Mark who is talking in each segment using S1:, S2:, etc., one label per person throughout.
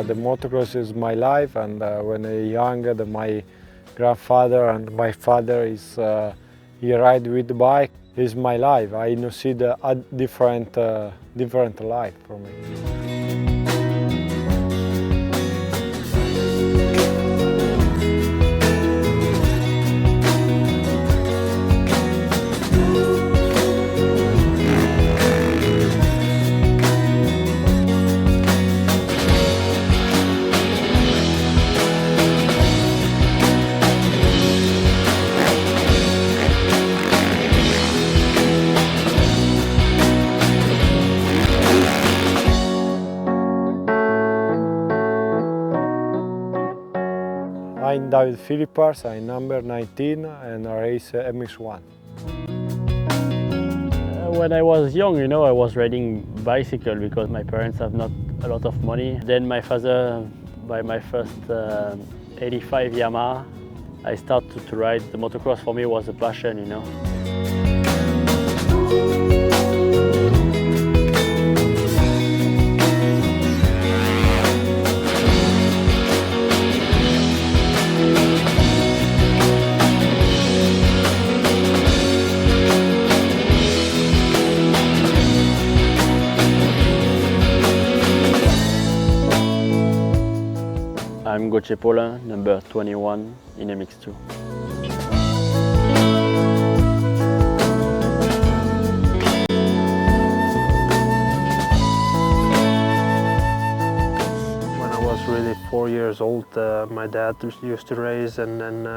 S1: the motocross is my life, and when I young, my grandfather and my father he ride with the bike. Is my life. I no see the different life for me. I'm David Philippaerts, I'm number 19 and I race MX1.
S2: When I was young, I was riding bicycle because my parents have not a lot of money. Then my father, by my first 85 Yamaha, I started to ride. The motocross for me was a passion, I'm Gautier Paulin, number 21 in MX2.
S3: When I was really 4 years old, my dad used to race, and then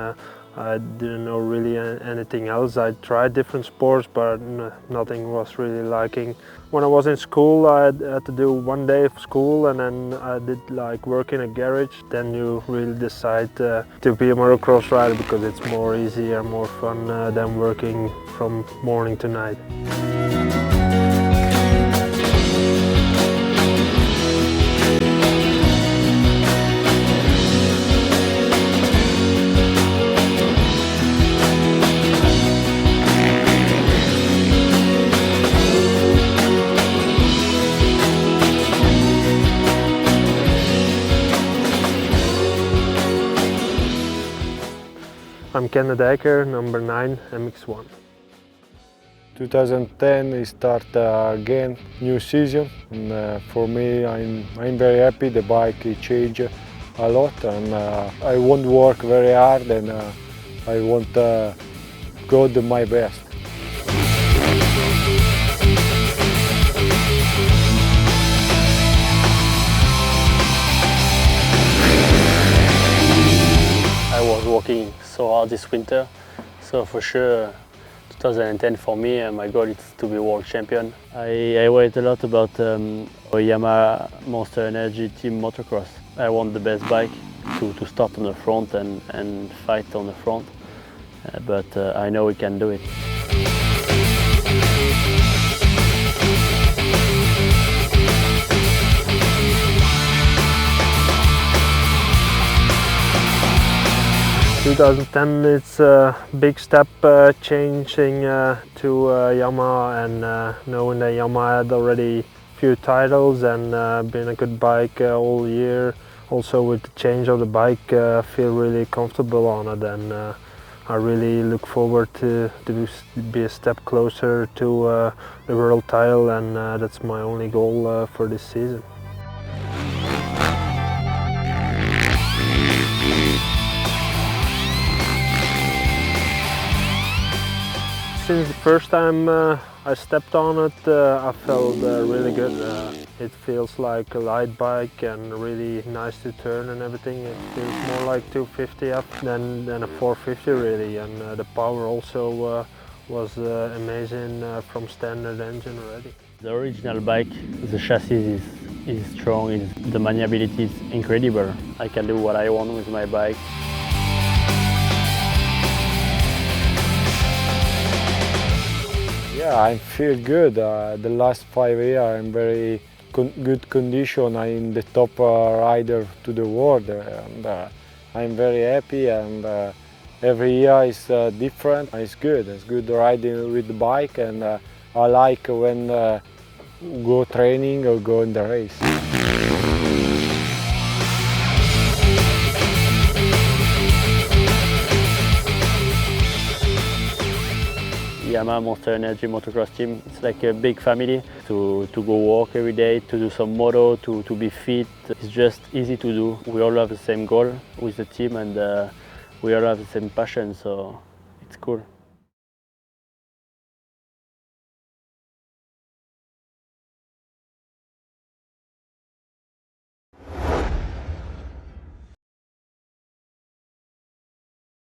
S3: I didn't know really anything else. I tried different sports, but nothing was really liking. When I was in school, I had to do 1 day of school, and then I did like work in a garage. Then you really decide to be a motocross rider because it's more easy and more fun than working from morning to night. I'm Dycker, number 9, MX1.
S1: 2010 I start again new season, and for me I'm very happy. The bike changed a lot, and I want to work very hard, and I want to go to my best.
S2: I was working so hard this winter, so for sure 2010 for me, my goal is to be world champion. I read a lot about Yamaha Monster Energy Team Motocross. I want the best bike to start on the front and fight on the front, but I know we can do it.
S3: 2010, it's a big step changing to Yamaha, and knowing that Yamaha had already few titles and been a good bike all year. Also with the change of the bike, I feel really comfortable on it, and I really look forward to be a step closer to the world title, and that's my only goal for this season. Since the first time I stepped on it, I felt really good. It feels like a light bike and really nice to turn and everything. It feels more like 250 up than a 450 really, and the power also was amazing from standard engine already.
S2: The original bike, the chassis is strong, the maneuverability is incredible. I can do what I want with my bike.
S1: Yeah, I feel good. The last 5 years I'm very good condition. I'm the top rider to the world, and I'm very happy. And every year is different. It's good. It's good riding with the bike, and I like when go training or go in the race.
S2: Yamaha Monster Energy motocross team. It's like a big family to go walk every day, to do some moto, to be fit. It's just easy to do. We all have the same goal with the team and we all have the same passion, so it's cool.